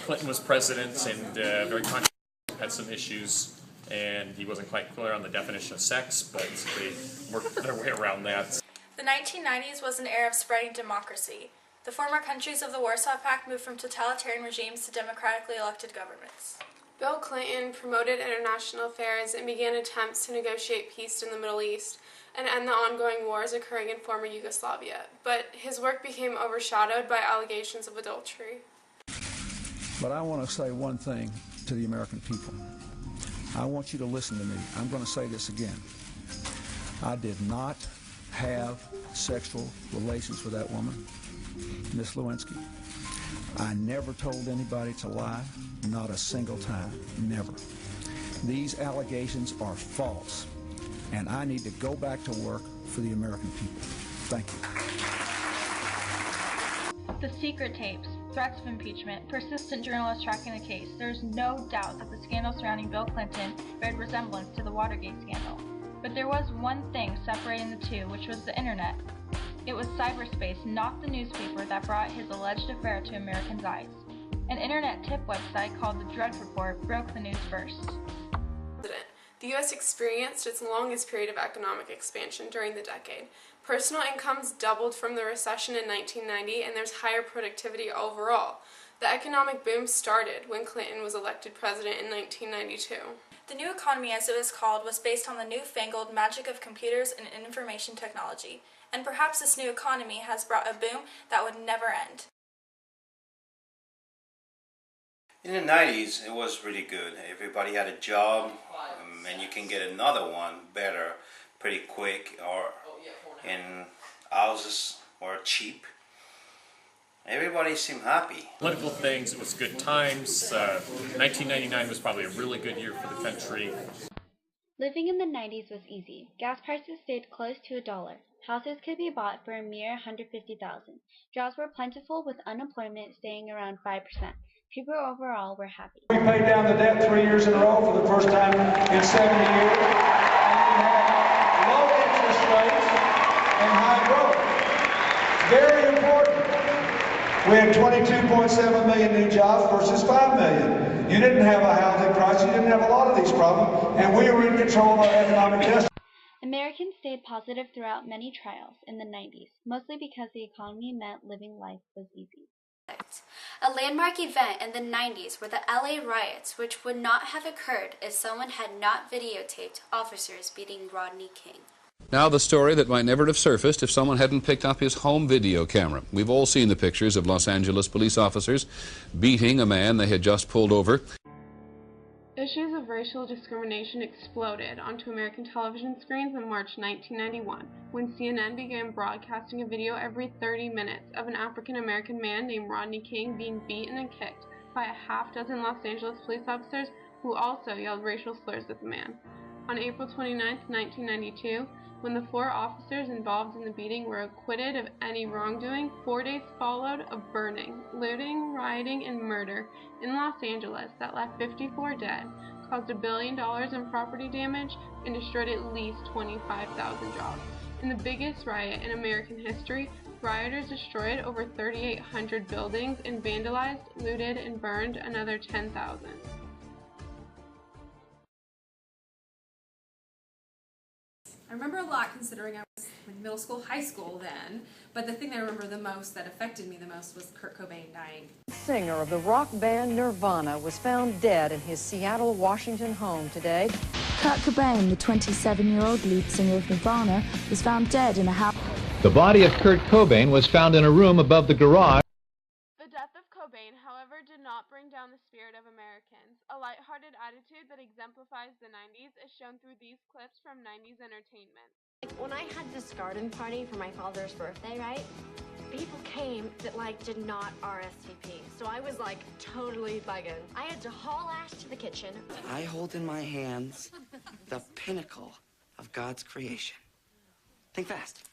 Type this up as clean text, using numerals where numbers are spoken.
Clinton was president and very controversial, had some issues, and he wasn't quite clear on the definition of sex, but they worked their way around that. The 1990s was an era of spreading democracy. The former countries of the Warsaw Pact moved from totalitarian regimes to democratically elected governments. Bill Clinton promoted international affairs and began attempts to negotiate peace in the Middle East and end the ongoing wars occurring in former Yugoslavia, but his work became overshadowed by allegations of adultery. But I want to say one thing to the American people. I want you to listen to me. I'm going to say this again. I did not have sexual relations with that woman, Miss Lewinsky. I never told anybody to lie, not a single time, never. These allegations are false, and I need to go back to work for the American people. Thank The you. secret tapes, threats of impeachment, persistent journalists tracking the case, there's no doubt that the scandal surrounding Bill Clinton beared resemblance to the Watergate scandal. But there was one thing separating the two, which was the internet. It was cyberspace, not the newspaper, that brought his alleged affair to Americans' eyes. An internet tip website called the Drudge Report broke the news first. The U.S. experienced its longest period of economic expansion during the decade. Personal incomes doubled from the recession in 1990, and there's higher productivity overall. The economic boom started when Clinton was elected president in 1992. The new economy, as it was called, was based on the newfangled magic of computers and information technology. And perhaps this new economy has brought a boom that would never end. In the 90s, it was really good. Everybody had a job, and you can get another one better pretty quick, and houses were cheap. Everybody seemed happy. Political things, it was good times. 1999 was probably a really good year for the country. Living in the 90s was easy. Gas prices stayed close to $1. Houses could be bought for a mere $150,000. Jobs were plentiful, with unemployment staying around 5%. People overall were happy. We paid down the debt 3 years in a row for the first time in 70 years. And we had low interest rates and high growth. Very important. We had 22.7 million new jobs versus 5 million. You didn't have a housing crisis. You didn't have a lot of these problems. And we were in control of our economic destiny. Americans stayed positive throughout many trials in the 90s, mostly because the economy meant living life was easy. A landmark event in the 90s were the LA riots, which would not have occurred if someone had not videotaped officers beating Rodney King. Now the story that might never have surfaced if someone hadn't picked up his home video camera. We've all seen the pictures of Los Angeles police officers beating a man they had just pulled over. Issues of racial discrimination exploded onto American television screens in March 1991, when CNN began broadcasting a video every 30 minutes of an African-American man named Rodney King being beaten and kicked by a half-dozen Los Angeles police officers who also yelled racial slurs at the man. On April 29, 1992, when the 4 officers involved in the beating were acquitted of any wrongdoing, 4 days followed of burning, looting, rioting, and murder in Los Angeles that left 54 dead, caused $1 billion in property damage, and destroyed at least 25,000 jobs. In the biggest riot in American history, rioters destroyed over 3,800 buildings and vandalized, looted, and burned another 10,000. I remember a lot considering I was in middle school, high school then, but the thing that I remember the most, that affected me the most, was Kurt Cobain dying. The singer of the rock band Nirvana was found dead in his Seattle, Washington home today. Kurt Cobain, the 27-year-old lead singer of Nirvana, was found dead in a house. The body of Kurt Cobain was found in a room above the garage. The death of Cobain, however, did not bring down the spirit of Americans. A lighthearted attitude that exemplifies the 90s is shown through these clips from 90s entertainment. When I had this garden party for my father's birthday, right? People came that did not RSVP. So I was totally bugging. I had to haul ass to the kitchen. I hold in my hands the pinnacle of God's creation. Think fast.